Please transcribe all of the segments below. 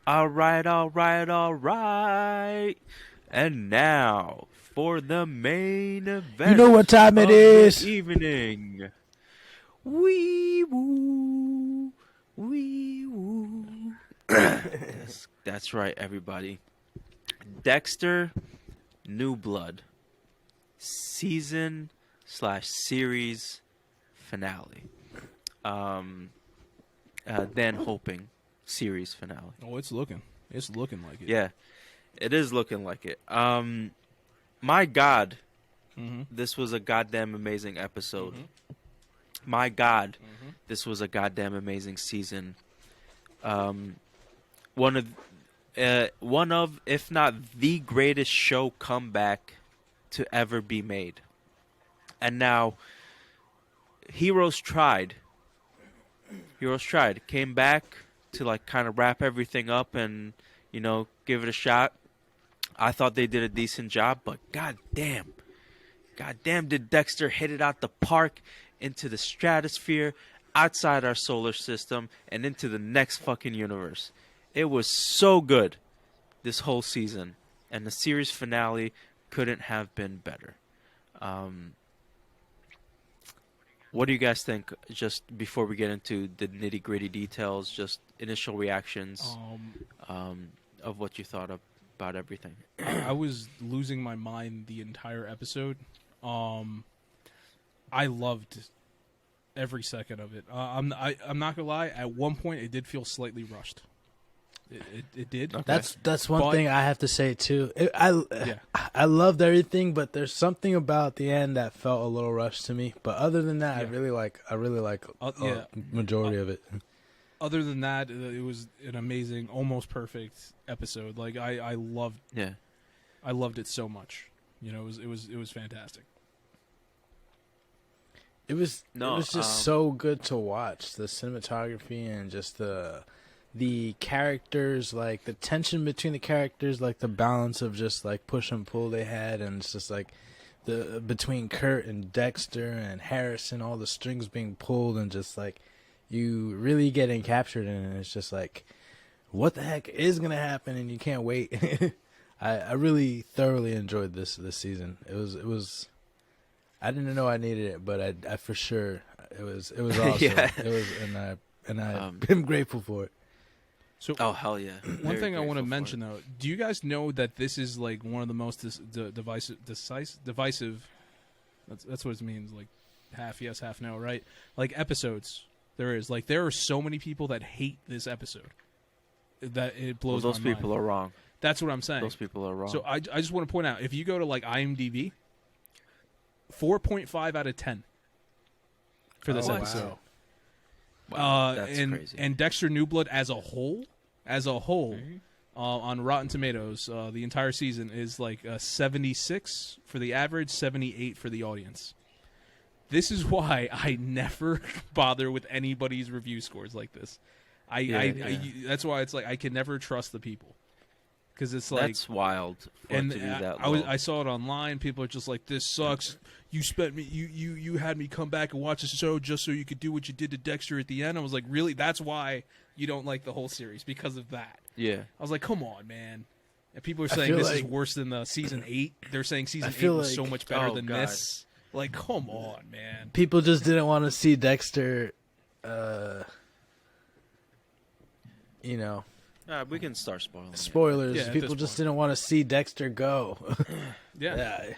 All right, all right, all right. And now for the main You know what event time it of the is? evening. Wee woo, wee woo. That's right, everybody. Dexter New Blood season slash series finale. Um, then hoping series finale. Oh, it's looking like it. Yeah, it is looking like it. My God, Mm-hmm. this was a goddamn amazing episode. Mm-hmm. My God, Mm-hmm. this was a goddamn amazing season. Um, one of, if not the greatest show comeback to ever be made. And now, Heroes tried. Heroes tried. Came back to like kind of wrap everything up and give it a shot. I thought they did a decent job, but goddamn, did Dexter hit it out the park into the stratosphere, outside our solar system, and into the next fucking universe. It was so good this whole season, and the series finale couldn't have been better. What do you guys think, just before we get into the nitty-gritty details, just initial reactions of what you thought about everything? I was losing my mind the entire episode. I loved every second of it. I'm not gonna lie. At one point, it did feel slightly rushed. It did. Okay. That's one But- thing I have to say too. Yeah. I loved everything, but there's something about the end that felt a little rushed to me. But other than that, Yeah. I really like Yeah. majority of it. Other than that, it was an amazing, almost perfect episode. Like I loved it so much. It was fantastic. It was No, just so good to watch, the cinematography and just the characters, like the tension between the characters, like the balance of just like push and pull they had, and it's just like the between Kurt and Dexter and Harrison, all the strings being pulled, and just like you really getting captured in it. It's just like, what the heck is gonna happen, and you can't wait. I really thoroughly enjoyed this season. It was I didn't know I needed it, but I for sure it was awesome. Yeah. It was, and I'm grateful for it. So Oh, hell yeah. one thing I want to grateful for mention it. though, do you guys know that this is like one of the most divisive? That's what it means. Like half yes, half no, right? Like episodes. There are so many people that hate this episode that it blows Well, those my people mind. are wrong. That's what I'm saying. Those people are wrong. So I just want to point out, if you go to like IMDb, 4.5 out of 10 for this Oh, episode. Wow, that's and crazy. and Dexter New Blood as a whole, on Rotten Tomatoes, the entire season is like 76 for the average, 78 for the audience. This is why I never bother with anybody's review scores like this. That's why it's like I can never trust the people, because it's like That's wild for it and to be that I low. I saw it online. People are just like, "This sucks. You spent me. You had me come back and watch the show just so you could do what you did to Dexter at the end." I was like, "Really? That's why you don't like the whole series, because of that?" Yeah. I was like, "Come on, man." And people are I saying feel this is like- worse than the season 8. They're saying season 8 feel was so like- much better Oh, than God. this. Like, come on, man. People just didn't want to see Dexter, We can start spoiling. it. spoilers. Yeah, at People this just point. didn't want to see Dexter go. Yeah. Yeah.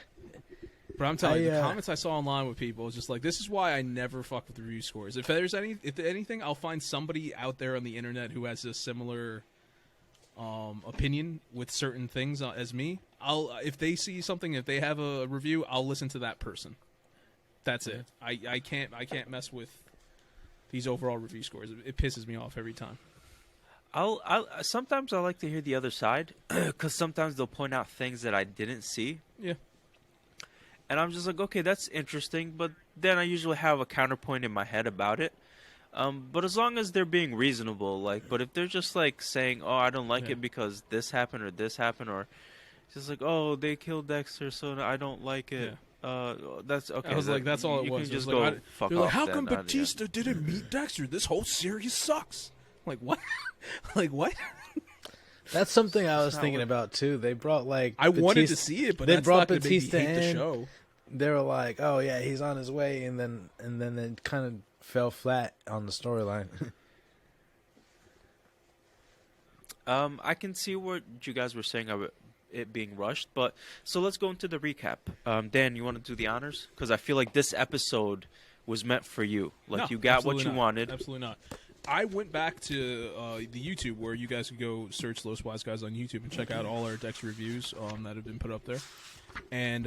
But I'm telling you, the I, comments I saw online with people was just like, this is why I never fuck with review scores. If anything, I'll find somebody out there on the internet who has a similar opinion with certain things as me. If they see something, if they have a review, I'll listen to that person. That's it. I can't mess with these overall review scores. It pisses me off every time. Sometimes I like to hear the other side, because sometimes they'll point out things that I didn't see, Yeah. and I'm just like, okay, that's interesting. But then I usually have a counterpoint in my head about it. But as long as they're being reasonable, but if they're just like saying, "Oh, I don't like Yeah. it because this happened," or just like, "Oh, they killed Dexter, so I don't like it." That's okay. I was like, that's all it you was. can It just was go like, fuck they're off. like, how then. come Yeah. Batista didn't meet Dexter? This whole series sucks. Like, what? Like, what? That's something I was not thinking what- about too. They brought like I wanted to Batista- see it, but they that's brought not going to make me Batista hate the in. show. They were like, "Oh yeah, he's on his way," and then it kind of fell flat on the storyline. I can see what you guys were saying about it being rushed, but so let's go into the recap. Dan, you want to do the honors? Because I feel like this episode was meant for you. Like No, you got what absolutely you not. wanted. Absolutely not. I went back to the YouTube where you guys can go search Los Wise Guys on YouTube and check out all our Dexter reviews that have been put up there. And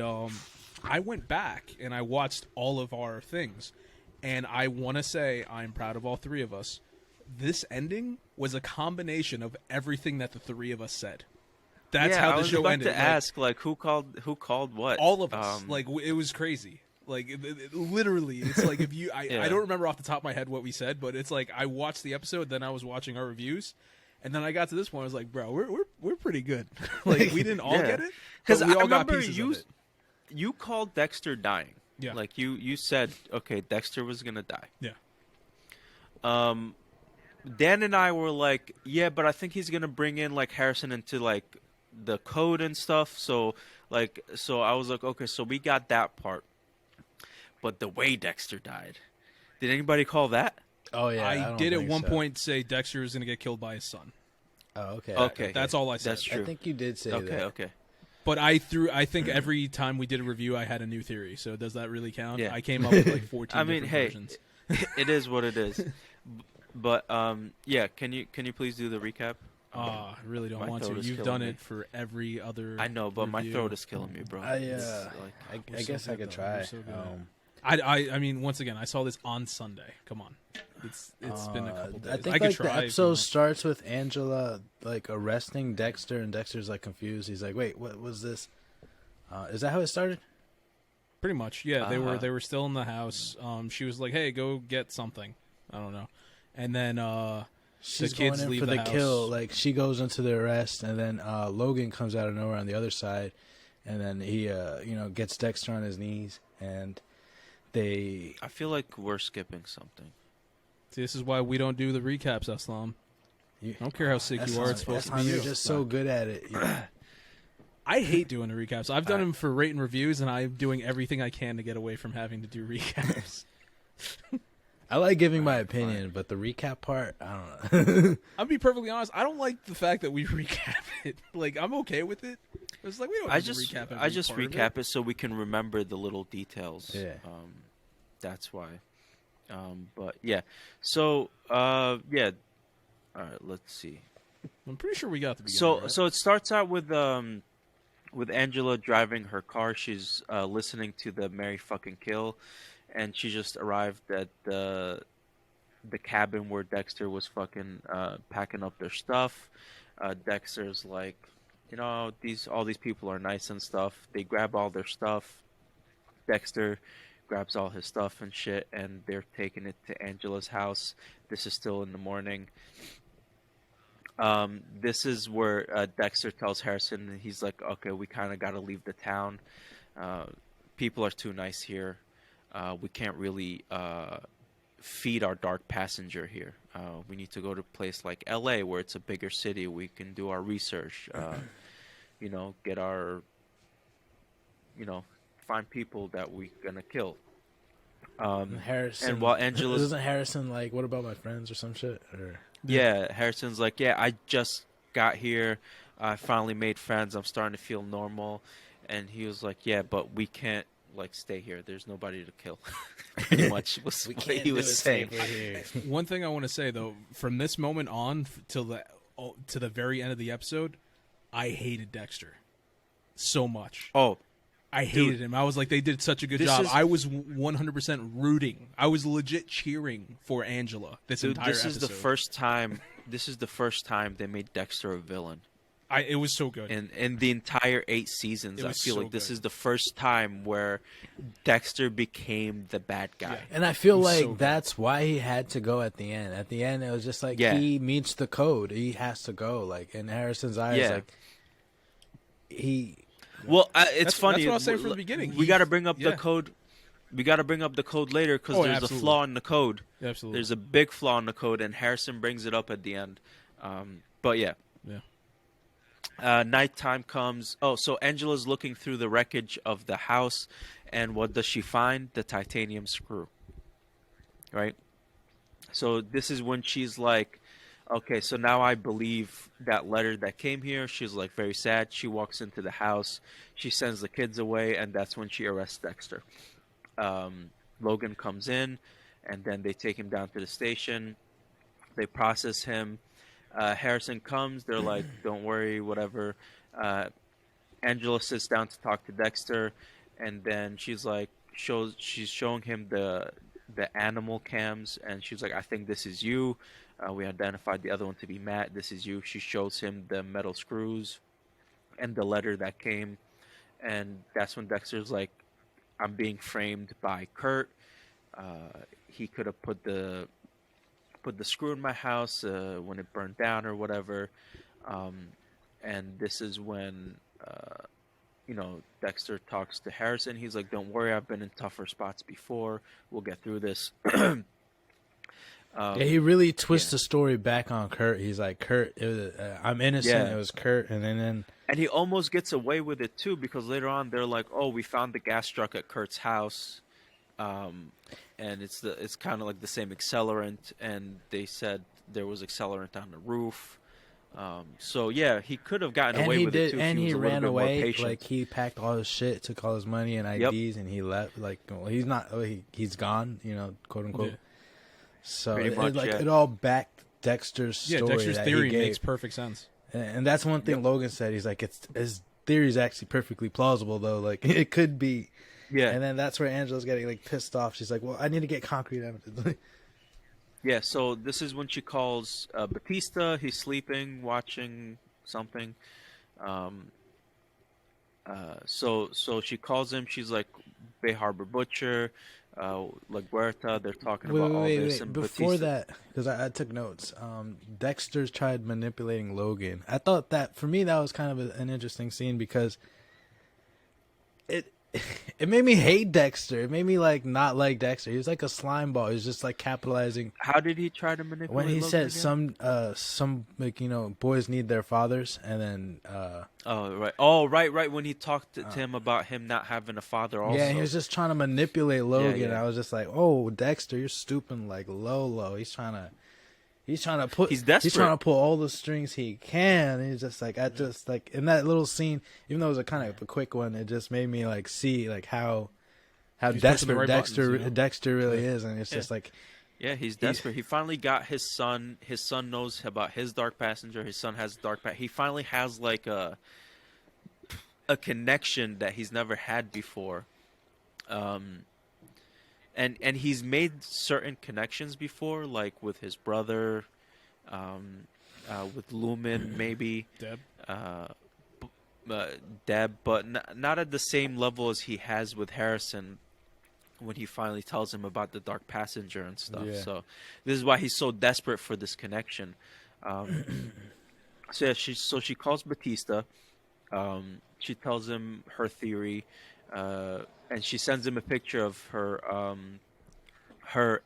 I went back and I watched all of our things. And I want to say I'm proud of all three of us. This ending was a combination of everything that the three of us said. That's yeah, how I the was show about ended. to ask like who called what? All of us. It was crazy. Like literally, it's like if you, Yeah. I don't remember off the top of my head what we said, but it's like I watched the episode, then I was watching our reviews, and then I got to this point. I was like, bro, we're pretty good. Like we didn't all Yeah. get it, Because but we I all got remember pieces you of it. you called Dexter dying. Yeah. Like you said, okay, Dexter was gonna die. Yeah. Dan and I were like, yeah, but I think he's gonna bring in like Harrison into like the code and stuff. So I was like, okay, so we got that part. But the way Dexter died, did anybody call that? Oh yeah, I don't did at think one so. point say Dexter is going to get killed by his son. Oh okay. Okay, That's all I said. That's true. I think you did say Okay, that. okay. But I think every time we did a review, I had a new theory. So does that really count? Yeah. I came up with like 14 I mean, different hey, versions. it is what it is. But yeah, can you please do the recap? I really don't My want throat to. is You've killing done me. it for every other. I know, but my review. throat is killing me, bro. I It's like- We're I so guess I good, could though. We're try. so good. I mean, once again, I saw this on Sunday. Come on, it's been a couple days. I think could like try the if you episode want. starts with Angela like arresting Dexter, and Dexter's like confused. He's like, "Wait, what was this?" Is that how it started? Pretty much, yeah. Uh-huh. They were still in the house. She was like, "Hey, go get something." I don't know, and then She's kids going in leave for the the house. kill. Like she goes into the arrest, and then Logan comes out of nowhere on the other side, and then he gets Dexter on his knees, and they I feel like we're skipping something. see, this is why we don't do the recaps, Aslam. you, I don't care how sick you are; it's supposed to be You're you. just so good at it. I hate doing the recaps. I've done them for rate and reviews, and I'm doing everything I can to get away from having to do recaps. I like giving my opinion, but the recap part, I don't know. I'll be perfectly honest. I don't like the fact that we recap it. Like, I'm okay with it. It's like we don't I have to just recap. I just every part recap of it so we can remember the little details. Yeah. That's why. But yeah. So yeah. All right. Let's see. I'm pretty sure we got the beginning. So right? so it starts out with Angela driving her car. She's listening to the Mary fucking Kill, and she just arrived at the cabin where Dexter was fucking packing up their stuff. Dexter's like, all these people are nice and stuff. They grab all their stuff. Dexter grabs all his stuff and shit, and they're taking it to Angela's house. This is still in the morning. This is where Dexter tells Harrison, and he's like, okay, we kind of got to leave the town. People are too nice here. We can't really feed our dark passenger here. We need to go to a place like LA where it's a bigger city. We can do our research, get our, find people that we're going to kill. Harrison, and while Angela's... isn't Harrison like, what about my friends or some shit? Or Yeah, Harrison's like, yeah, I just got here. I finally made friends. I'm starting to feel normal. And he was like, yeah, but we can't, stay here. There's nobody to kill. Pretty much was what he was saying. One thing I want to say, though, from this moment on till to the very end of the episode, I hated Dexter so much. Oh, I hated him. I was like, they did such a good job. I was 100% rooting. I was legit cheering for Angela this entire this episode. is the first time. This is the first time they made Dexter a villain. It was so good. In the entire 8 seasons, It I was feel so like this good. is the first time where Dexter became the bad guy. Yeah. And I feel It was like so good. that's why he had to go at the end. At the end, it was just like he meets the code. He has to go. Like in Harrison's eyes, Yeah. like he. Well, it's funny. That's what I was saying from the beginning. We got to bring up yeah. the code. We got to bring up the code later because Oh, there's absolutely. a flaw in the code. Absolutely. There's a big flaw in the code, and Harrison brings it up at the end. But yeah. Yeah. Nighttime comes. Oh, so Angela's looking through the wreckage of the house, and what does she find? The titanium screw, right? So this is when she's like, okay, so now I believe that letter that came here. She's like very sad. She walks into the house. She sends the kids away, and that's when she arrests Dexter. Logan comes in, and then they take him down to the station. They process him. Harrison comes. They're like, don't worry, whatever. Uh, Angela sits down to talk to Dexter, and then she's showing him the animal cams, and she's like, I think this is you. We identified the other one to be Matt. This is you. She shows him the metal screws and the letter that came, and that's when Dexter's like, I'm being framed by Kurt. He could have put the screw in my house when it burned down or whatever. And this is when Dexter talks to Harrison. He's like, don't worry, I've been in tougher spots before. We'll get through this. Yeah, he really twists the story back on Kurt. He's like, Kurt, I'm innocent. Yeah. It was Kurt, and then And he almost gets away with it too, because later on they're like, oh, we found the gas truck at Kurt's house. And it's kind of like the same accelerant, and they said there was accelerant on the roof. So yeah, he could have gotten away with it too. And if he was a little ran bit more away. patient. Like he packed all his shit, took all his money and IDs, and he left. Like, well, he's not. He's gone. Quote unquote. Yeah. So Pretty much, it all backed Dexter's story. Dexter's that theory he gave. makes perfect sense. And that's one thing Logan said. He's like, his theory is actually perfectly plausible, though. Like, it could be. Yeah. And then that's where Angela's getting, like, pissed off. She's like, well, I need to get concrete evidence. Yeah, so this is when she calls Batista. He's sleeping, watching something. So she calls him. She's like, Bay Harbor Butcher, LaGuerta. They're talking about all this. And Before Batista... that, because I took notes, Dexter's tried manipulating Logan. I thought that, for me, that was kind of an interesting scene because it made me hate Dexter. It made me like not like Dexter. He was like a slime ball. He was just like capitalizing. How did he try to manipulate? When he Logan said again? some like boys need their fathers, and then right. When he talked to him about him not having a father, also. yeah, he was just trying to manipulate Logan. Yeah. I was just like, oh, Dexter, you're stooping like low. He's trying to put. He's desperate. He's trying to pull all the strings he can. And he's just like, I just like in that little scene, even though it was a kind of a quick one, it just made me like see like how He's desperate pushing the right buttons, Dexter really is, and it's just like. Yeah, he's desperate. He finally got his son. His son knows about his dark passenger. His son has dark He finally has like a connection that he's never had before. And he's made certain connections before, like with his brother, with Lumen maybe, Deb. Deb, but not at the same level as he has with Harrison when he finally tells him about the dark passenger and stuff. Yeah. So this is why he's so desperate for this connection. So yeah, she calls Batista. She tells him her theory, and she sends him a picture of her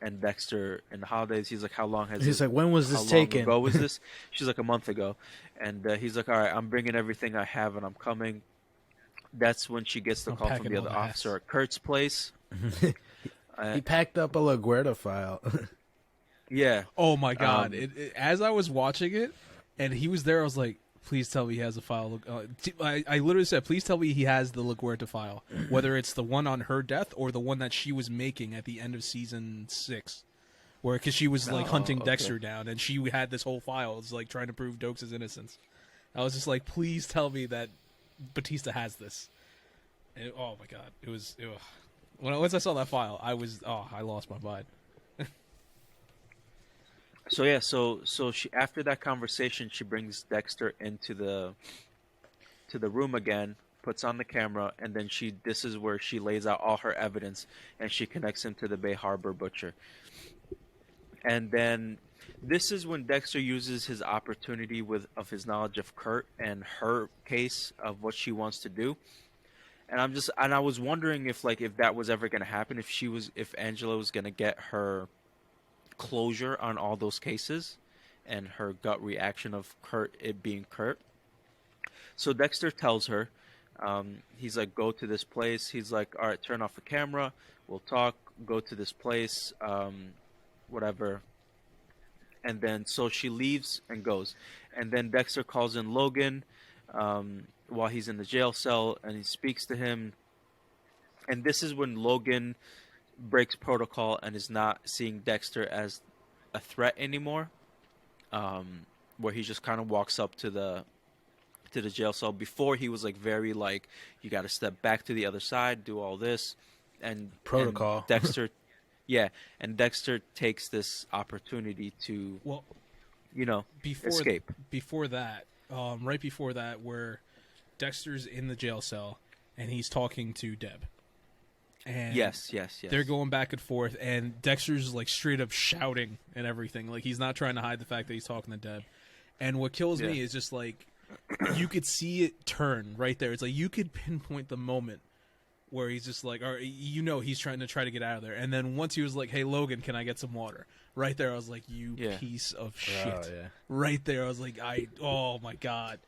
and Dexter in the holidays. He's like, "How long has?" He's like, "When was this how taken?" long ago was this? She's like, "A month ago," and he's like, "All right, I'm bringing everything I have, and I'm coming." That's when she gets the I'm call from packing the all other the officer hats. at Kurt's place. He packed up a LaGuerta file. Yeah. Oh my god! As I was watching it, and he was there, I was like, "Please tell me he has a file." I literally said, "Please tell me he has the LaGuerta file, whether it's the one on her death or the one that she was making at the end of season 6, where because she was like hunting okay. Dexter down, and she had this whole file, it's like trying to prove Dokes' innocence." I was just like, "Please tell me that Batista has this." And oh my god, it was. Once I saw that file, I lost my mind. So yeah, so she after that conversation, she brings Dexter into the room again, puts on the camera, and then this is where she lays out all her evidence, and she connects him to the Bay Harbor Butcher. And then this is when Dexter uses his opportunity of his knowledge of Kurt and her case of what she wants to do. And I was wondering if that was ever going to happen, if Angela was going to get her closure on all those cases and her gut reaction of it being Kurt. So Dexter tells her, he's like, go to this place. He's like, all right, turn off the camera. We'll talk. Go to this place. Whatever. And then so she leaves and goes. And then Dexter calls in Logan while he's in the jail cell, and he speaks to him. And this is when Logan breaks protocol and is not seeing Dexter as a threat anymore. Where he just kind of walks up to the jail cell. Before, he was like very like, you got to step back to the other side, do all this, and Protocol. And Dexter, yeah, and Dexter takes this opportunity to, escape. Before that, right before that, where Dexter's in the jail cell and he's talking to Deb. And Yes. they're going back and forth, and Dexter's like straight up shouting and everything. Like, he's not trying to hide the fact that he's talking to Deb. And what kills me is just like, you could see it turn right there. It's like you could pinpoint the moment where he's just like, or he's trying to get out of there. And then once he was like, "Hey Logan, can I get some water?" Right there, I was like, "You piece of shit!" Oh, yeah. Right there, I was like, "Oh my god!"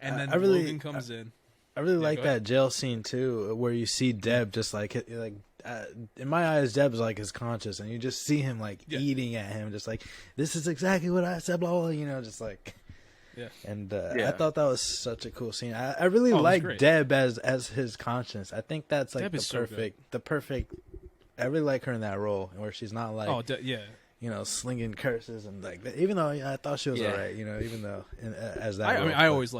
And then Logan comes in. I really like that jail scene too, where you see Deb just like in my eyes, Deb's like his conscience, and you just see him like eating at him, just like, this is exactly what I said, blah blah, just like. Yeah, and I thought that was such a cool scene. I really like Deb as his conscience. I think that's like the perfect. I really like her in that role, where she's not like slinging curses and like that. Even though I thought she was alright, even though as that. I always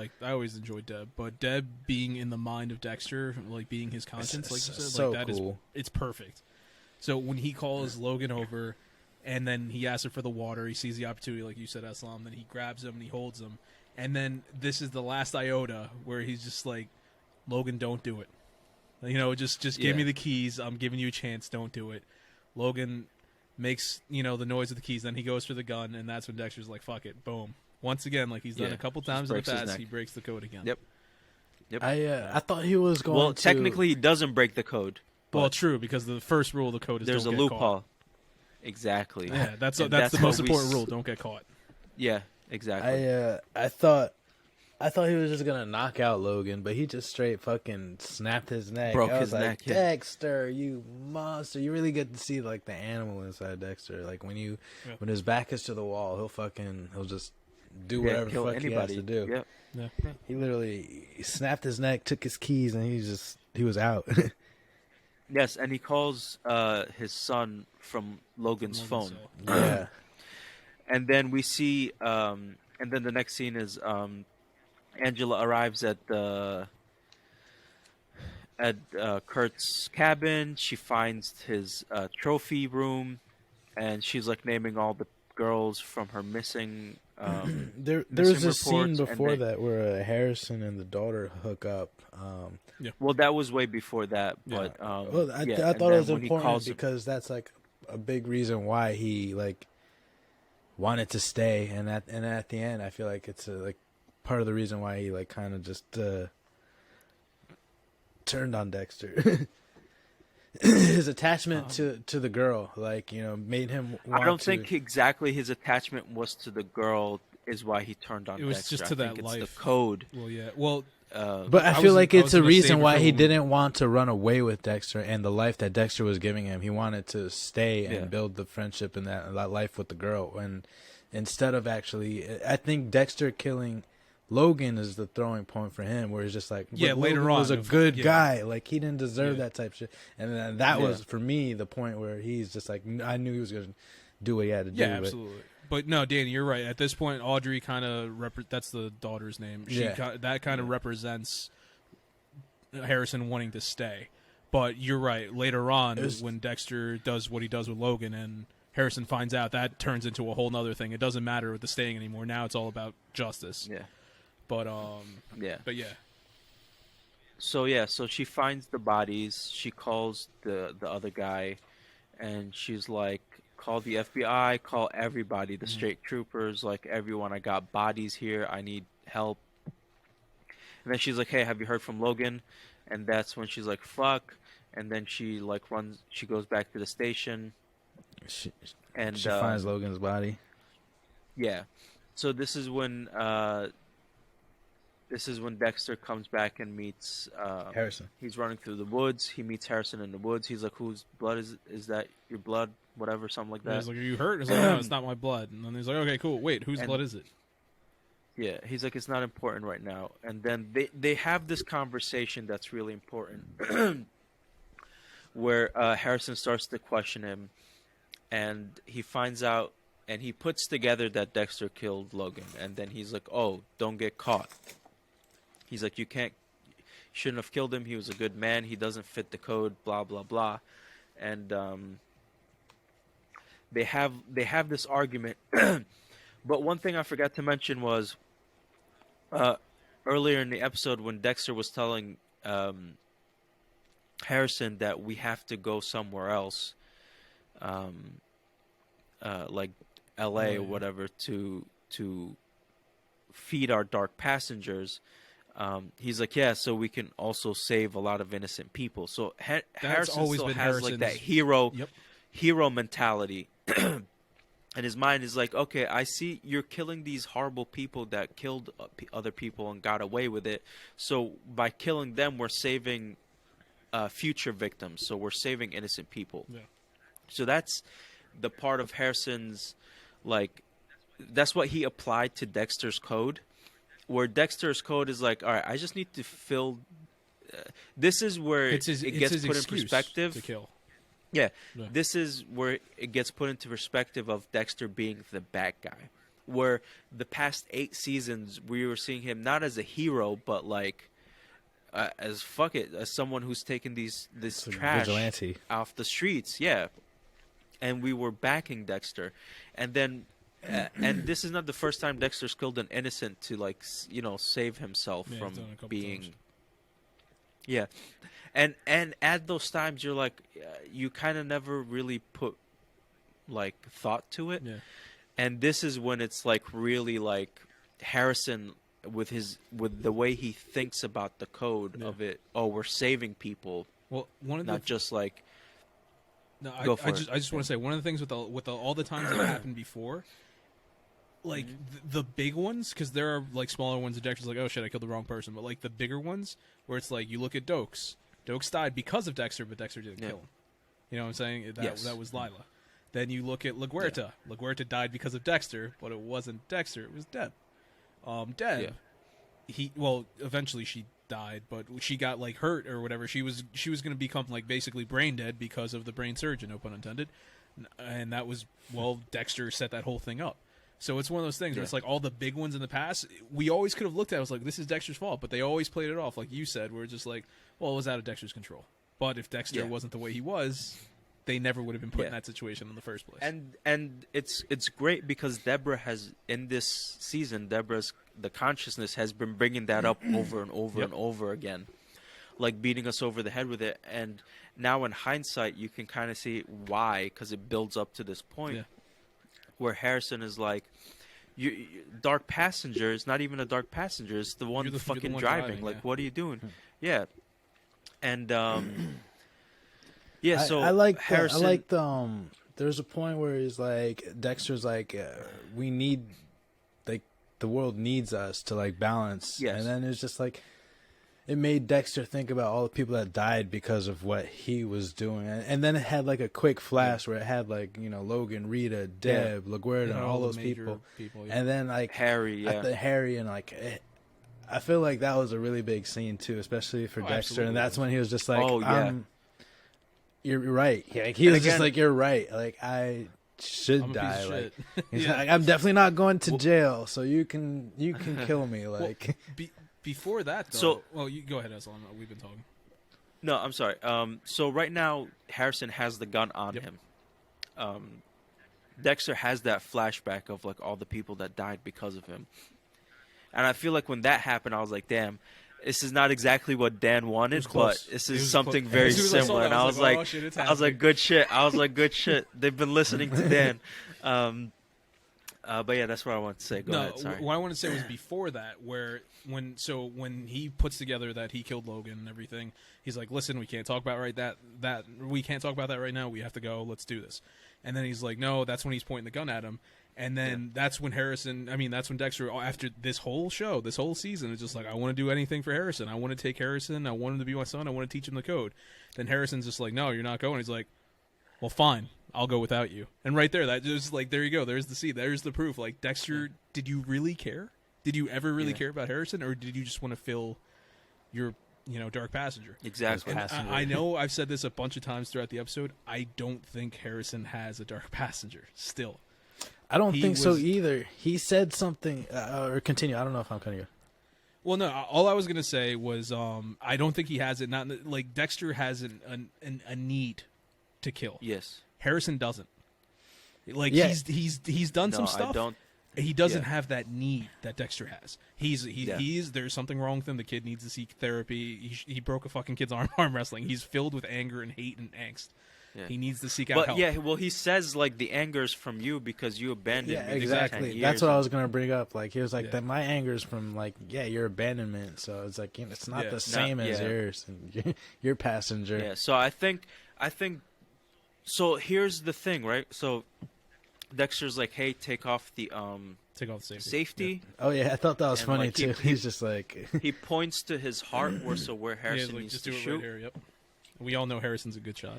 enjoyed Deb, but Deb being in the mind of Dexter, like being his conscience, like you said, so like that cool. It's perfect. So when he calls Logan over, and then he asks her for the water, he sees the opportunity, like you said, Aslam. Then he grabs him and he holds him, and then this is the last iota where he's just like, Logan, don't do it. Just give me the keys. I'm giving you a chance. Don't do it. Logan makes the noise of the keys. Then he goes for the gun, and that's when Dexter's like, "Fuck it, boom!" Once again, like he's done a couple times in the past, he breaks the code again. Yep. I thought he was going. Well, technically, he doesn't break the code. Well, true, because the first rule of the code is there's don't a get loophole. Caught. Exactly. Yeah, that's the most important rule. Don't get caught. Yeah, exactly. I thought he was just gonna knock out Logan, but he just straight fucking snapped his neck. Broke his neck. Dexter, you monster! You really get to see like the animal inside Dexter. Like when his back is to the wall, he'll just do whatever the fuck he has to do. Yep. Yeah. He literally snapped his neck, took his keys, and he was out. Yes, and he calls his son from Logan's phone. Yeah. And then we see, and then the next scene is Angela arrives at Kurt's cabin. She finds his trophy room, and she's like naming all the girls from her missing. There was a scene before that where Harrison and the daughter hook up. Well, that was way before that, but I thought it was important because that's like a big reason why he like wanted to stay, and at the end, I feel like it's like part of the reason why he like kind of just turned on Dexter. His attachment to the girl, like made him. I don't think exactly his attachment was to the girl is why he turned on. It was Dexter. just to that life. It's the code. Well, yeah. Well, but I feel like it's a reason why he didn't want to run away with Dexter and the life that Dexter was giving him. He wanted to stay and build the friendship and that life with the girl. And instead of actually, I think Dexter killing Logan is the throwing point for him, where he's just like, later Logan on was a good guy, like he didn't deserve that type of shit. And then that was for me the point where he's just like, I knew he was going to do what he had to do. Yeah, absolutely. But no, Danny, you're right. At this point, Audrey kind of that's the daughter's name. That kind of represents Harrison wanting to stay. But you're right. Later on, when Dexter does what he does with Logan and Harrison finds out, that turns into a whole nother thing. It doesn't matter with the staying anymore. Now it's all about justice. Yeah. But So she finds the bodies. She calls the other guy, and she's like, call the FBI, call everybody, the state troopers, like everyone. I got bodies here. I need help. And then she's like, hey, have you heard from Logan? And that's when she's like, fuck. And then she like runs. She goes back to the station. She finds Logan's body. Yeah. So this is when this is when Dexter comes back and meets Harrison. He's running through the woods. He meets Harrison in the woods. He's like, "Whose blood is that? Your blood? Whatever, something like that." He's like, "Are you hurt?" He's like, "No, it's not my blood." And then he's like, "Okay, cool. Wait, whose And- blood is it?" Yeah, he's like, "It's not important right now." And then they have this conversation that's really important, where Harrison starts to question him, and he finds out, and he puts together that Dexter killed Logan, and then he's like, "Oh, don't get caught." He's like, "You shouldn't have killed him. He was a good man. He doesn't fit the code." Blah blah blah, and they have this argument. But one thing I forgot to mention was earlier in the episode when Dexter was telling Harrison that we have to go somewhere else, like L.A. or whatever, to feed our dark passengers. He's like, yeah, so we can also save a lot of innocent people. So Harrison always still been has like that Harrison's- hero mentality. And his mind is like, okay, I see you're killing these horrible people that killed other people and got away with it. So by killing them, we're saving future victims. So we're saving innocent people. Yeah. So that's the part of Harrison's, like, that's what he applied to Dexter's code. Where Dexter's code is like, all right, I just need to fill. This is where It's his, it it's gets his put in excuse perspective. to kill. Yeah, Yeah. this is where it gets put into perspective of Dexter being the bad guy. Where the past 8 seasons, we were seeing him not as a hero, but like as someone who's taken this trash Vigilante. off the streets. Yeah, and we were backing Dexter, and then. And this is not the first time Dexter's killed an innocent to, like, save himself Yeah, from he's done it a couple being. times. Yeah, and at those times you're like, you kind of never really put like thought to it. Yeah. And this is when it's like really like Harrison with the way he thinks about the code of it. Oh, we're saving people, Well, one of not just like. No, Go I for just it. I just want to say one of the things with all the times that happened before, like the big ones, because there are like smaller ones that Dexter's like, oh shit, I killed the wrong person, but like the bigger ones where it's like you look at Dokes. Dokes died because of Dexter, but Dexter didn't kill him. You know what I'm saying? That was Lila. Then you look at LaGuerta. LaGuerta died because of Dexter, but it wasn't Dexter, it was Deb. Deb, eventually she died, but she got like hurt or whatever. She was going to become like basically brain dead because of the brain surgeon, no pun intended. And that was, Dexter set that whole thing up. So it's one of those things where it's like all the big ones in the past, we always could have looked at it, was like, this is Dexter's fault, but they always played it off, like you said, where it's just like, well, it was out of Dexter's control. But if Dexter wasn't the way he was, they never would have been put in that situation in the first place. And it's great because Deborah has, in this season, the consciousness has been bringing that up over and over and over again, like beating us over the head with it. And now in hindsight, you can kind of see why, because it builds up to this point where Harrison is like, you dark passenger is not even a dark passenger, it's the one You're the fucking one driving. Like, what are you doing? Yeah. And so I like Harrison. I like the there's a point where he's like, Dexter's like, we need, like, the world needs us to like balance. Yes. And then it's just like, it made Dexter think about all the people that died because of what he was doing. And then it had like a quick flash where it had like, Logan, Rita, Deb, LaGuerta, and all those major people. yeah. And then like Harry, Harry, and like I feel like that was a really big scene too, especially for Dexter. Absolutely. And that's when he was just like, Oh, yeah. You're right. Yeah, like, he was just again- like, you're right. Like, I should I'm a die. piece of Like, shit. he's like, I'm definitely not going to jail, so you can kill me. Like, Before that, though, So- you go ahead, Aslan. We've been talking. No, I'm sorry. So right now, Harrison has the gun on Yep. him. Dexter has that flashback of like all the people that died because of him, and I feel like when that happened, I was like, "Damn, this is not exactly what Dan wanted, but close. this It is was something close. very As soon as I saw similar." that, And I I was was like, like, "Oh, shit, it's "I was like, happening." good shit." I was like, "Good shit." They've been listening to Dan. But yeah, that's what I want to say. Go ahead. Sorry. What I want to say was before that, when he puts together that he killed Logan and everything, he's like, "Listen, we can't talk about that we can't talk about that right now. We have to go. Let's do this." And then he's like, "No." That's when he's pointing the gun at him, and then that's when that's when Dexter, after this whole show, this whole season, is just like, "I want to do anything for Harrison. I want to take Harrison. I want him to be my son. I want to teach him the code." Then Harrison's just like, "No, you're not going." He's like, "Well, fine. I'll go without you." And right there, that just like, there you go. There's the seed. There's the proof. Like, Dexter, did you really care? Did you ever really care about Harrison, or did you just want to fill your, dark passenger? Exactly. And I know I've said this a bunch of times throughout the episode. I don't think Harrison has a dark passenger still. I don't think so either. He said something, or continue. I don't know if I'm cutting you. Well, no. All I was gonna say was, I don't think he has it. Not like Dexter has a need to kill. Yes. Harrison doesn't. Like, he's done some stuff. He doesn't have that need that Dexter has. There's something wrong with him. The kid needs to seek therapy. He broke a fucking kid's arm wrestling. He's filled with anger and hate and angst. Yeah. He needs to seek out help. Yeah, well, he says, like, the anger's from you because you abandoned me. Exactly. That's what I was going to bring up. Like, he was like, that my anger's from, like, your abandonment. So it's like, it's not the same as yours. And your passenger. Yeah, so I think, so here's the thing, right? So Dexter's like, hey, take off the safety. Yeah. Oh, yeah, I thought that was funny, like, too. He's just like... he points to his heart where Harrison needs just to do it shoot. Right here, yep. We all know Harrison's a good shot.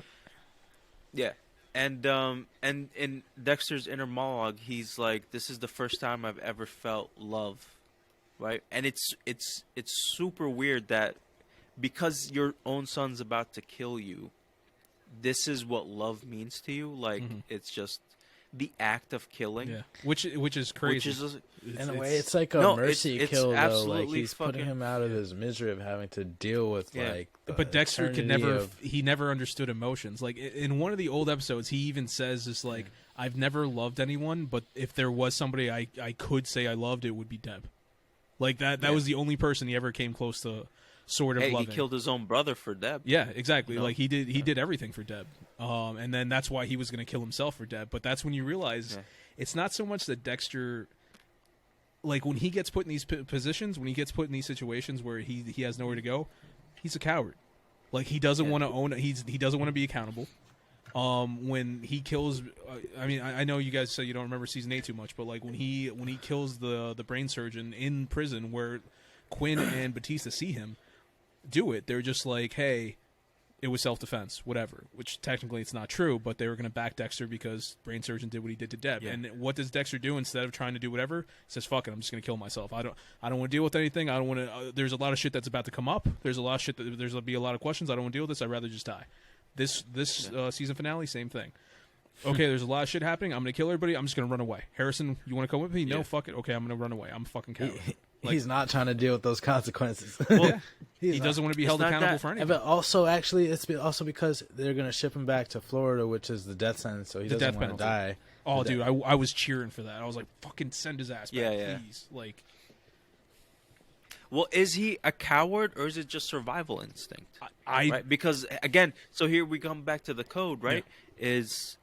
Yeah, and in Dexter's inner monologue, he's like, "This is the first time I've ever felt love," right? And it's super weird that because your own son's about to kill you, this is what love means to you. Like, it's just the act of killing. Yeah, which is crazy. In a way, it's like a mercy kill, though. Like, he's putting him out of his misery of having to deal with, like, but Dexter he never understood emotions. Like, in one of the old episodes, he even says this, like, I've never loved anyone, but if there was somebody I could say I loved, it would be Deb. Like, that was the only person he ever came close to sort of loving. He killed his own brother for Deb. Yeah, exactly. Like, he did everything for Deb. And then that's why he was going to kill himself for Deb. But that's when you realize it's not so much that Dexter, like, when he gets put in these positions, when he gets put in these situations where he has nowhere to go, he's a coward. Like, he doesn't want to own it. He doesn't want to be accountable. When he kills, I know you guys say you don't remember season 8 too much, but like when he kills the brain surgeon in prison, where Quinn and Batista see him do it, they're just like, hey, it was self-defense, whatever, which technically it's not true, but they were going to back Dexter because brain surgeon did what he did to Deb. And what does Dexter do instead of trying to do whatever? He says, fuck it, I'm just going to kill myself. I don't want to deal with anything. I don't want to there's a lot of shit that's about to come up. There's a lot of shit there's going to be a lot of questions. I don't want to deal with this. I'd rather just die. This season finale, same thing. Okay, there's a lot of shit happening. I'm going to kill everybody. I'm just going to run away. Harrison, you want to come with me? No, fuck it. Okay, I'm going to run away. I'm a fucking coward. He's not trying to deal with those consequences. Well, he doesn't want to be held accountable for anything. But also, actually, it's also because they're going to ship him back to Florida, which is the death sentence, so he doesn't want to die. Oh, dude, I was cheering for that. I was like, fucking send his ass back, please. Like, well, is he a coward or is it just survival instinct? Right? Because, again, so here we come back to the code, right? Yeah. Is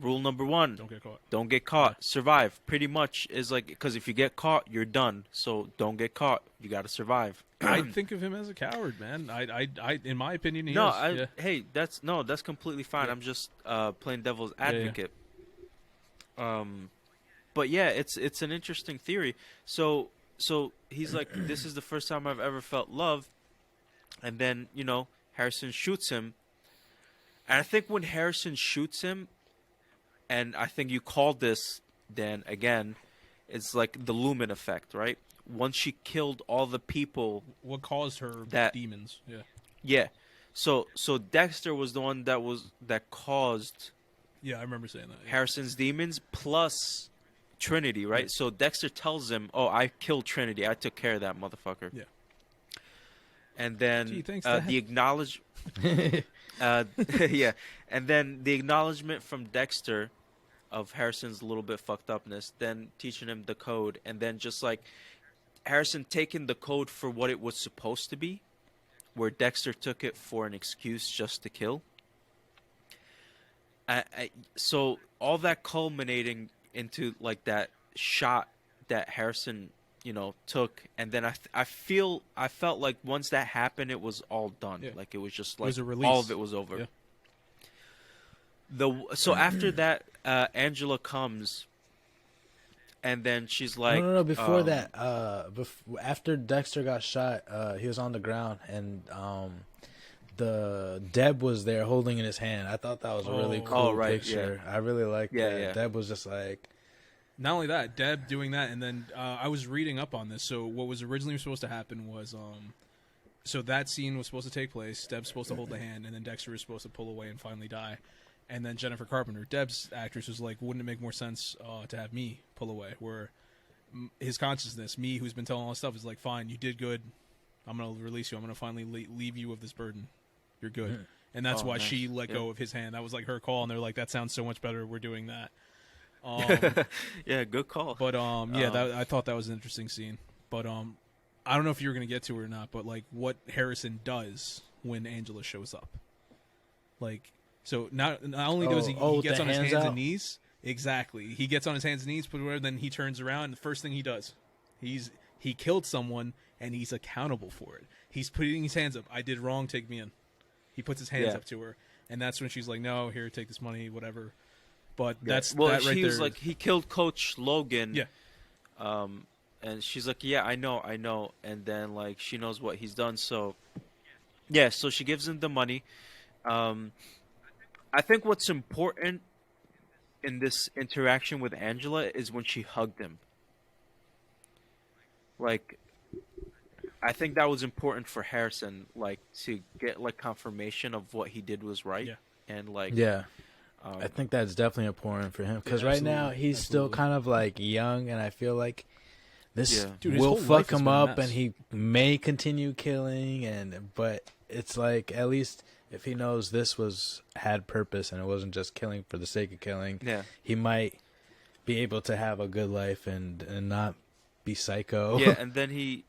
rule number 1. Don't get caught. Don't get caught. Yeah. Survive. Pretty much is like, because if you get caught, you're done. So don't get caught. You got to survive. I think of him as a coward, man. I in my opinion, he is. Hey, that's completely fine. Yeah. I'm just playing devil's advocate. But yeah, it's an interesting theory. So he's like, this is the first time I've ever felt love. And then, Harrison shoots him. And I think when Harrison shoots him, and I think you called this, Dan, again, it's like the Lumen effect, right? Once she killed all the people. What caused her demons. Yeah. Yeah. So Dexter was the one that caused. Yeah, I remember saying that. Yeah. Harrison's demons plus Trinity, right? Yeah. So Dexter tells him, "Oh, I killed Trinity. I took care of that motherfucker." Yeah. And then the acknowledge. Yeah, and then the acknowledgement from Dexter of Harrison's little bit fucked upness, then teaching him the code, and then just like Harrison taking the code for what it was supposed to be, where Dexter took it for an excuse just to kill. So all that culminating into like that shot that Harrison, took, and then I felt like once that happened, it was all done. Yeah. Like it was just It like was a release. all of it was over. Yeah. So after that, Angela comes, and then she's like, no. Before that, after Dexter got shot, he was on the ground, and the Deb was there holding in his hand. I thought that was a really cool picture. Yeah. I really liked that. Yeah. Deb was just like. Not only that, Deb doing that, and then I was reading up on this. So what was originally supposed to happen was, so that scene was supposed to take place. Deb's supposed to hold the hand, and then Dexter was supposed to pull away and finally die. And then Jennifer Carpenter, Deb's actress, was like, "Wouldn't it make more sense to have me pull away?" Where his consciousness, me, who's been telling all this stuff, is like, "Fine, you did good. I'm gonna release you. I'm gonna finally leave you of this burden. You're good." And that's why she let go of his hand. That was like her call, and they're like, "That sounds so much better. We're doing that." Yeah, good call. But I thought that was an interesting scene. But I don't know if you were gonna get to it or not. But like, what Harrison does when Angela shows up, like, so not only does he gets on his hands and knees. Exactly, he gets on his hands and knees, but whatever. Then he turns around, and the first thing he does, he killed someone, and he's accountable for it. He's putting his hands up. I did wrong. Take me in. He puts his hands up to her, and that's when she's like, "No, here, take this money, whatever." But that right he there. was like, he killed Coach Logan. Yeah. And she's like, "Yeah, I know," and then like she knows what he's done, so yeah, so she gives him the money. I think what's important in this interaction with Angela is when she hugged him. Like, I think that was important for Harrison, like, to get like confirmation of what he did was right, and like, I think that's definitely important for him because right now he's still kind of like young, and I feel like this will fuck him up, and he may continue killing, but it's like at least if he knows this had purpose and it wasn't just killing for the sake of killing, he might be able to have a good life and not be psycho. Yeah, and then he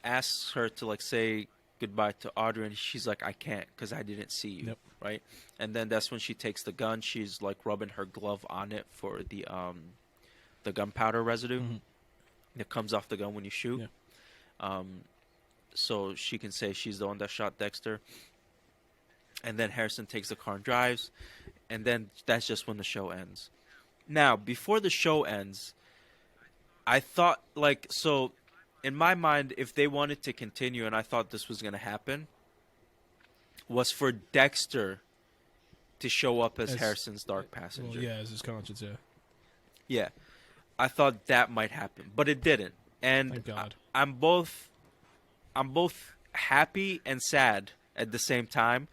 asks her to like say goodbye to Audrey, and she's like, "I can't because I didn't see you." Right, and then that's when she takes the gun. She's like rubbing her glove on it for the gunpowder residue that comes off the gun when you shoot. So she can say she's the one that shot Dexter. And then Harrison takes the car and drives, and then that's just when the show ends. Now, before the show ends, I thought, like, so in my mind, if they wanted to continue, and I thought this was going to happen, was for Dexter to show up as Harrison's dark passenger. Well, as his conscience, Yeah. I thought that might happen, but it didn't. And thank God. I'm both happy and sad at the same time.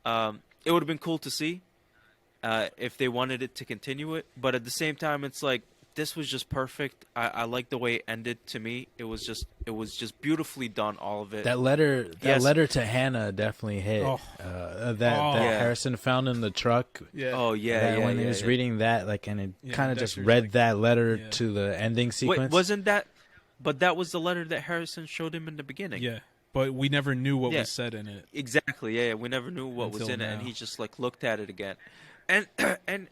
It would have been cool to see if they wanted it to continue it, but at the same time, it's like this was just perfect. I like the way it ended. To me, it was just beautifully done. All of it. That letter to Hannah definitely hit. That Harrison found in the truck. When he was reading that, like, and it kind of just read like, that letter to the ending sequence. Wait, wasn't that? But that was the letter that Harrison showed him in the beginning. Yeah. But we never knew what was said in it. Exactly. Yeah, we never knew what was in it, and he just like looked at it again, and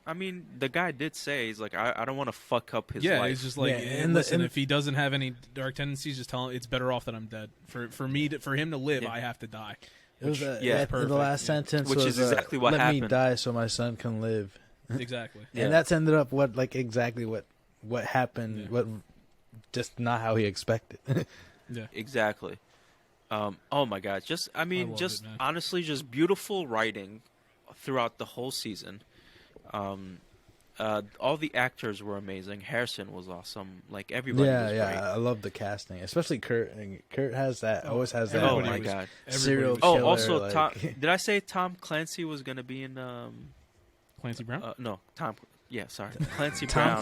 I mean, the guy did say he's like, I don't want to fuck up his life. Yeah, he's just like, listen, if he doesn't have any dark tendencies, just tell him it's better off that I'm dead. For him to live, I have to die. It was the last sentence, which is exactly what let happened. Me die so my son can live. Exactly. And that's ended up exactly what happened. What just not how he expected. Exactly. Oh my God! Honestly, just beautiful writing throughout the whole season. All the actors were amazing. Harrison was awesome. Like everybody. Was great. I love the casting, especially Kurt. And Kurt has that. Always has that. Oh my God! Serial killer. Also, like... Tom, did I say Tom Clancy was gonna be in? Clancy Brown? No, Tom. Yeah, sorry, Clancy Brown.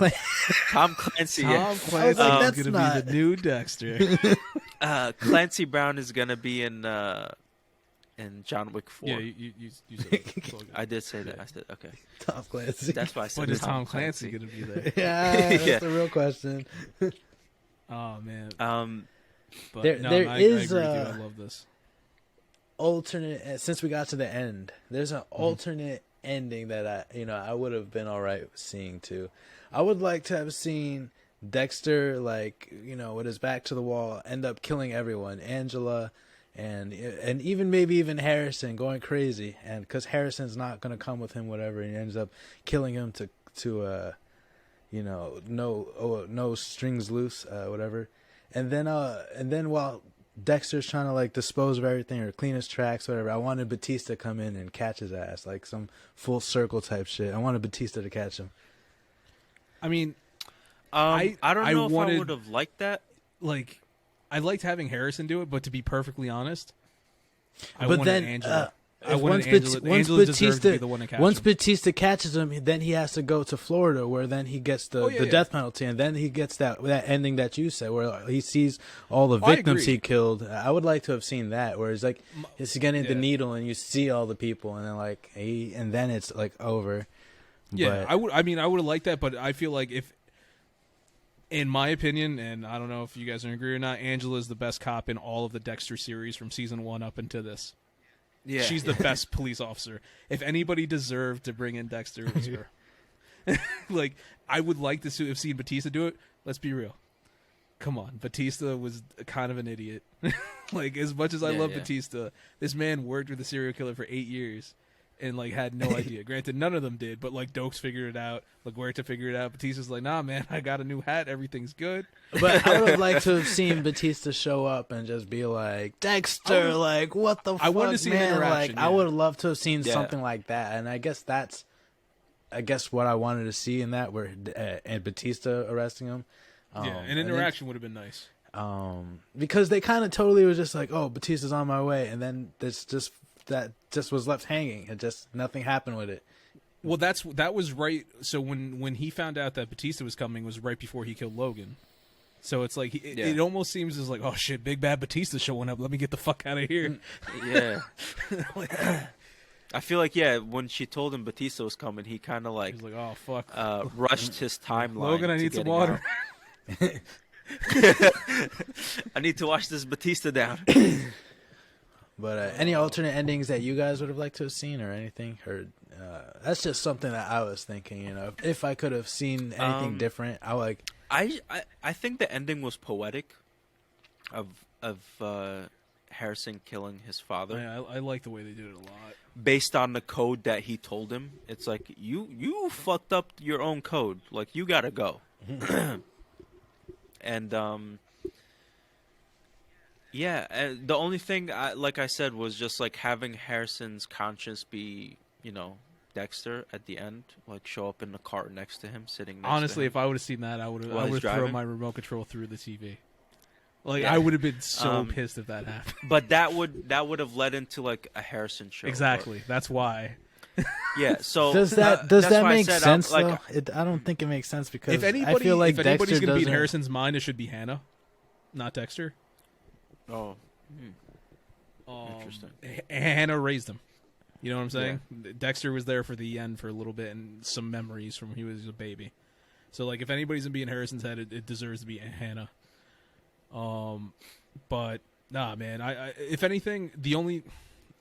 Tom Clancy. Tom Clancy is gonna be the new Dexter. Clancy Brown is gonna be in John Wick 4. Yeah, you said that. I did say that. I said okay. Tom Clancy. That's why I said. But is Tom Clancy gonna be there? That's the real question. Oh man. But there I agree with you. I love this. Alternate. Since we got to the end, there's an alternate ending that I would have been all right seeing too. I would like to have seen Dexter, like, with his back to the wall, end up killing everyone. Angela and even maybe even Harrison going crazy, and because Harrison's not gonna come with him, whatever, and he ends up killing him to no strings loose, whatever. And then while Dexter's trying to like dispose of everything or clean his tracks, whatever, I wanted Batista to come in and catch his ass, like some full circle type shit. I wanted Batista to catch him. I mean, I don't know if I would have liked that. Like, I liked having Harrison do it, but to be perfectly honest, I But wanted then, Angela. once Angela deserved to be the one to catch him. Batista catches him, then he has to go to Florida, where then he gets the death penalty, and then he gets that ending that you said, where he sees all the victims he killed. I would like to have seen that, where it's like he's getting the needle, and you see all the people, and then then it's like over. Yeah, but, I would have liked that, but I feel like if, in my opinion, and I don't know if you guys agree or not, Angela is the best cop in all of the Dexter series from season 1 up into this. Yeah, she's the best police officer. If anybody deserved to bring in Dexter, it was her. Like, I would like to have seen Batista do it. Let's be real. Come on, Batista was kind of an idiot. Like, as much as I love Batista, this man worked with a serial killer for 8 years. And, like, had no idea. Granted, none of them did, but, like, Dokes figured it out. Huerta figured it out. Batista's like, nah, man, I got a new hat. Everything's good. But I would have liked to have seen Batista show up and just be like, Dexter, like, what the fuck, I wanted to see man? an interaction, I would have loved to have seen something like that. And I guess that's, what I wanted to see in that, where and Batista arresting him. An interaction would have been nice. Because they kind of totally was just like, oh, Batista's on my way. And then that just was left hanging. It just, nothing happened with it. Well, that was right. So when he found out that Batista was coming, was right before he killed Logan. So it's like it almost seems as like, oh shit, big bad Batista's showing up. Let me get the fuck out of here. Yeah. I feel like when she told him Batista was coming, he kind of like, he was like, oh fuck, rushed his timeline. Logan, I need some water. I need to wash this Batista down. But any alternate endings that you guys would have liked to have seen or anything? Or that's just something that I was thinking, if I could have seen anything different, I think the ending was poetic of Harrison killing his father. Yeah, I like the way they did it a lot. Based on the code that he told him. It's like, you fucked up your own code. Like, you gotta go. And the only thing, like I said, was just like having Harrison's conscience be, Dexter at the end, like show up in the car next to him, sitting next Honestly, to him. if I would have seen that, I would have thrown my remote control through the TV. Like, Yeah. I would have been so pissed if that happened. But that would have led into like a Harrison show. Exactly. That's why. Yeah. So does that make sense though? I don't think it makes sense, because if anybody's Dexter going to be in Harrison's mind, it should be Hannah, not Dexter. Oh. Interesting. Hannah raised him. You know what I'm saying? Yeah. Dexter was there for the end for a little bit and some memories from when he was a baby. So, like, if anybody's going to be in Harrison's head, it deserves to be Hannah. But, nah, man. I if anything, the only...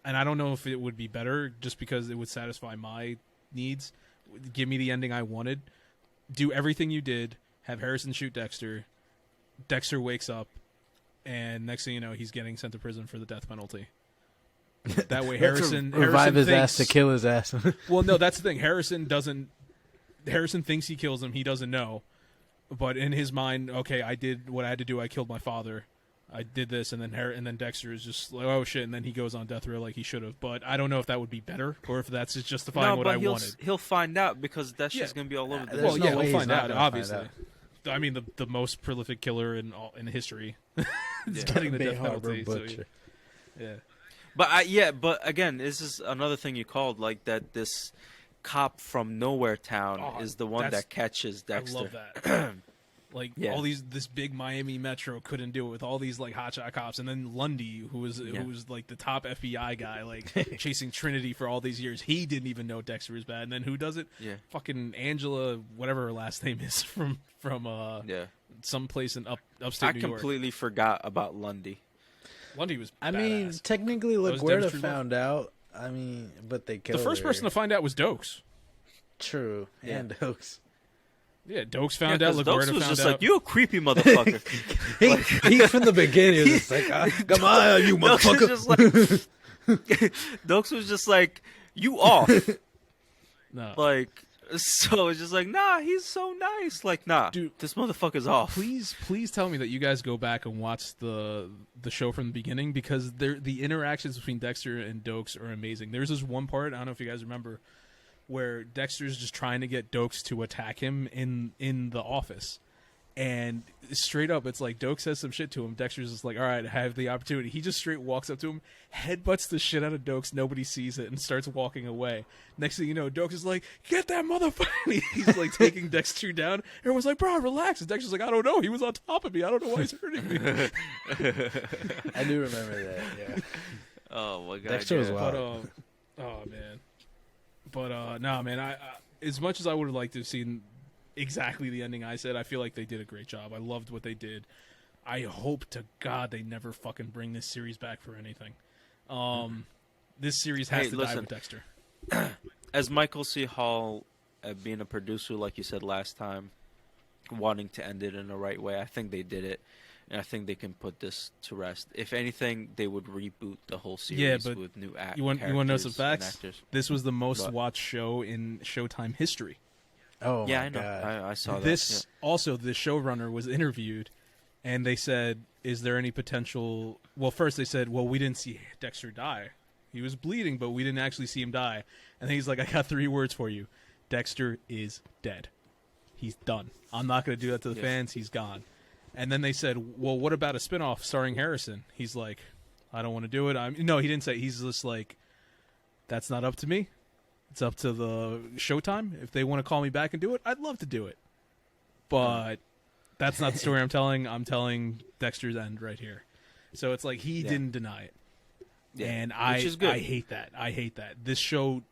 And I don't know if it would be better just because it would satisfy my needs. Give me the ending I wanted. Do everything you did. Have Harrison shoot Dexter. Dexter wakes up. And next thing you know, he's getting sent to prison for the death penalty. That way, Harrison revive his thinks, ass to kill his ass. Well, no, that's the thing. Harrison thinks he kills him. He doesn't know, but in his mind, okay, I did what I had to do. I killed my father. I did this, and then Dexter is just like, oh shit, and then he goes on death row like he should have. But I don't know if that would be better or if that's just justifying what I wanted. He'll find out, because that's just gonna be all over the Well, place. he'll find out. Obviously. I mean, the most prolific killer in history is getting the death penalty. So, yeah. But again, this is another thing you called, like, that this cop from nowhere town is the one that catches Dexter. I love that. Like, this big Miami Metro couldn't do it with all these like hotshot cops, and then Lundy, who was like the top FBI guy, like chasing Trinity for all these years. He didn't even know Dexter was bad. And then who does it? Yeah, fucking Angela, whatever her last name is, from some place in upstate New York. I completely forgot about Lundy. Lundy was. I mean, technically, LaGuerta found out. I mean, but they killed the first person to find out was Dokes. True, and Dokes. Yeah, Dokes found out. Dokes LaGuardia was found just out. like, "You a creepy motherfucker." he from the beginning was just like, come on, you Dokes was motherfucker. just like, Dokes was just like, "You off." No. Like, so it's just like, nah, he's so nice. Like, nah, Dude, this motherfucker's off. Please tell me that you guys go back and watch the show from the beginning, because the interactions between Dexter and Dokes are amazing. There's this one part, I don't know if you guys remember, where Dexter's just trying to get Dokes to attack him in the office. And straight up, it's like Dokes says some shit to him. Dexter's just like, all right, I have the opportunity. He just straight walks up to him, headbutts the shit out of Dokes. Nobody sees it and starts walking away. Next thing you know, Dokes is like, get that motherfucker. He's like taking Dexter down. Everyone's like, bro, relax. And Dexter's like, I don't know. He was on top of me. I don't know why he's hurting me. I do remember that, yeah. Oh, my God. Dexter was wild. But, oh, man. But, nah, man, I as much as I would have liked to have seen exactly the ending I said, I feel like they did a great job. I loved what they did. I hope to God they never fucking bring this series back for anything. This series has to die with Dexter. As Michael C. Hall, being a producer, like you said last time, wanting to end it in the right way, I think they did it. And I think they can put this to rest. If anything, they would reboot the whole series with new actors. You want to know some facts? This was the most watched show in Showtime history. Oh, yeah, my I know. God. I saw this. that. Also, the showrunner was interviewed, and they said, "Is there any potential?" Well, first they said, "Well, we didn't see Dexter die. He was bleeding, but we didn't actually see him die." And then he's like, "I got 3 words for you: Dexter is dead. He's done. I'm not going to do that to the fans. He's gone." And then they said, "Well, what about a spinoff starring Harrison?" He's like, "I don't want to do it." No, he didn't say. He's just like, "That's not up to me. It's up to the Showtime. If they want to call me back and do it, I'd love to do it. But that's not the story I'm telling. I'm telling Dexter's end right here." So it's like he didn't deny it. Yeah. And Which is good. I hate that. I hate that. This show,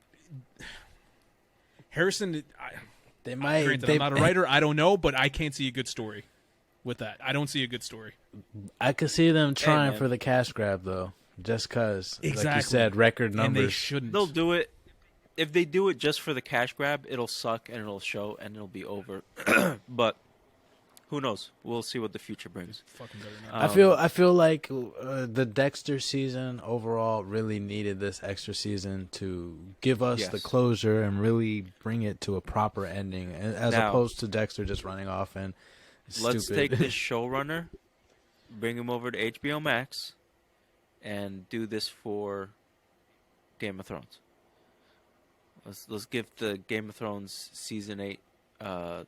Harrison, They might. Granted, I'm not a writer. I don't know, but I can't see a good story with that. I don't see a good story. I could see them trying for the cash grab, though. Just because, like you said, record numbers. And they shouldn't. They'll do it. If they do it just for the cash grab, it'll suck and it'll show and it'll be over. But who knows? We'll see what the future brings. Fucking better not. I feel like the Dexter season overall really needed this extra season to give us the closure and really bring it to a proper ending, as opposed to Dexter just running off and let's take this showrunner, bring him over to HBO Max, and do this for Game of Thrones. Let's give the Game of Thrones season 8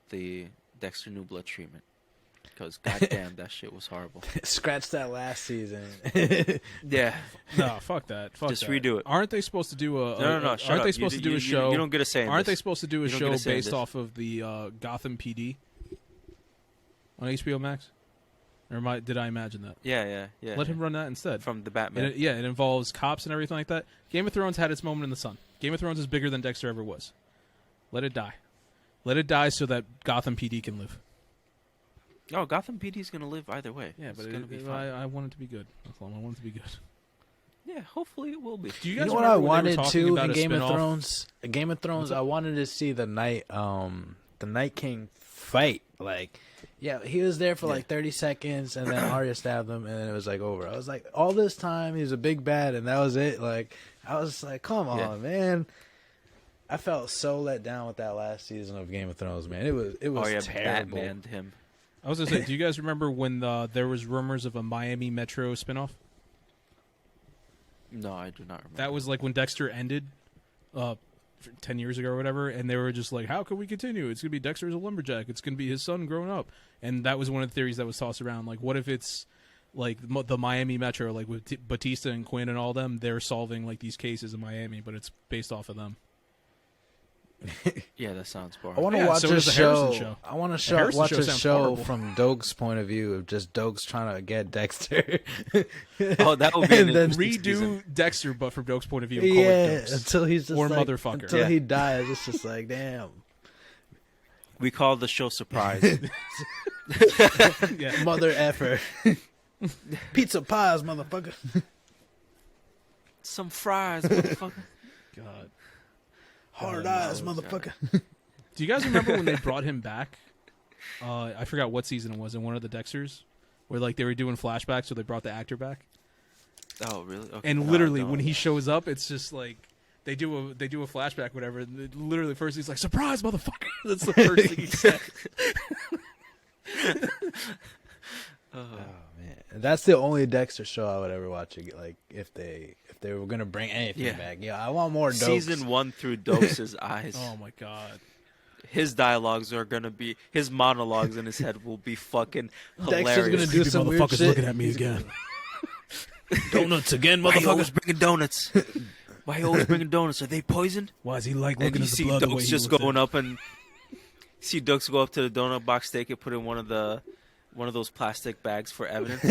the Dexter New Blood treatment, because goddamn that shit was horrible. Scratch that last season. Yeah. No, fuck that. Fuck Just that. Redo it. Aren't they supposed to do a? No. Aren't they supposed to do a show? You don't get a say in Aren't this. they supposed to do a You don't show get a say in based this. off of the Gotham PD on HBO Max? Or did I imagine that? Yeah. Let him run that instead. From the Batman. It involves cops and everything like that. Game of Thrones had its moment in the sun. Game of Thrones is bigger than Dexter ever was. Let it die. Let it die so that Gotham PD can live. Oh, Gotham PD is going to live either way. Yeah, it's but going to be fine. I want it to be good. That's all. I want it to be good. Yeah, hopefully it will be. Do you You guys know what I remember when they were wanted talking to about in a Game of spin-off? Thrones? Game of Thrones, I wanted to see the Night King fight. Like, yeah, he was there for like 30 seconds, and then Arya stabbed him, and then it was like over. I was like, all this time he was a big bad, and that was it. Like, I was like, come on, man. I felt so let down with that last season of Game of Thrones, man. It was terrible. Batmaned him. I was going to say, do you guys remember when there was rumors of a Miami Metro spinoff? No, I do not remember. That was like when Dexter ended 10 years ago or whatever, and they were just like, how can we continue? It's going to be Dexter as a lumberjack. It's going to be his son growing up. And that was one of the theories that was tossed around. Like, what if it's like the Miami Metro, like with Batista and Quinn and all them, they're solving like these cases in Miami, but it's based off of them. Yeah, that sounds boring. I want to watch so a does the show. Harrison show. I want The to Harrison watch show a sounds show horrible. from Dokes' point of view of just Dokes trying to get Dexter. Oh, that would be And an then interesting season. Redo Dexter, but from Dokes' point of view, and call Yeah, it Dokes. until he's just Or like, motherfucker. until Yeah. he dies. It's just like, damn, We call the show Surprise. Yeah. mother effer, pizza pies, motherfucker. Some fries, motherfucker. God. Hard Oh, eyes, no. motherfucker. Do you guys remember when they brought him back I forgot what season it was in one of the Dexters, where like they were doing flashbacks, so they brought the actor back. Oh, really? Okay. And No, literally, no. when he shows up, it's just like they do a flashback, whatever. And literally, first he's like, "Surprise, motherfucker!" That's the first thing he said. Oh man, that's the only Dexter show I would ever watch. Like if they were gonna bring anything back, yeah, I want more Dokes. Season 1 through Dokes' eyes. Oh my god. His dialogues are gonna be, his monologues in his head will be fucking hilarious. Dexter's gonna do some weird shit. Looking at me again. Donuts again, Why you always motherfucker. bringing donuts? Why you always bringing donuts? Are they poisoned? Why is he like And looking you at the see blood the way Dokes he just looks going at up and see Dokes go up to the donut box, take it, put it in one of those plastic bags for evidence.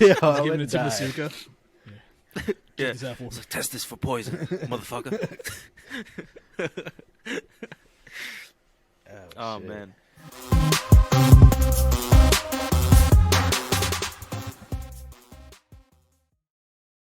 Yo, I giving would it to die. Masuka. Yeah. This apple. It's like, test this for poison, motherfucker. Oh shit. man.